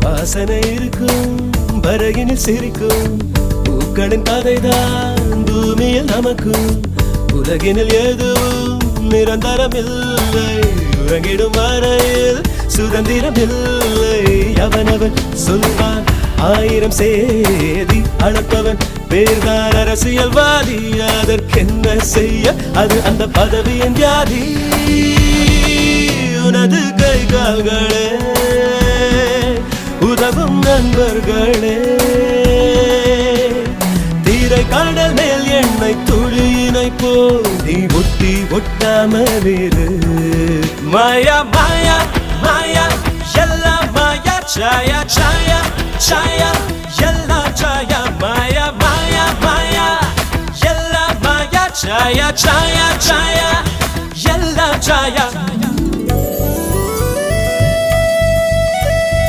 வாசனை இருக்கும் வரையினில் சிரிக்கும் பூக்களின் கதைதான் பூமியில் நமக்கும் உலகினில் எதுவும் நிரந்தரமில்லை உறங்கிடும் வரையில் சுதந்திரமில்லை அவனவன் சொல்வான் ஆயிரம் சேதி அளப்பவன் பேர்தான் அரசியல்வாதி அதற்கென்ன செய்ய அது அந்த பதவியின் வியாதி உனது கை கால்களே உதவும் நண்பர்களே தீரை கடல் மேல் எண்ணெய் துளியினை போல் நீ ஒட்டி ஒட்டாமலிரு மாயா மாயா மாயா எல்லாம் மாயா சாயா சாயா சாயா எல்லாம் சாயா மாயா மாயா மாயா எல்லாம் மாயா சாயா சாயா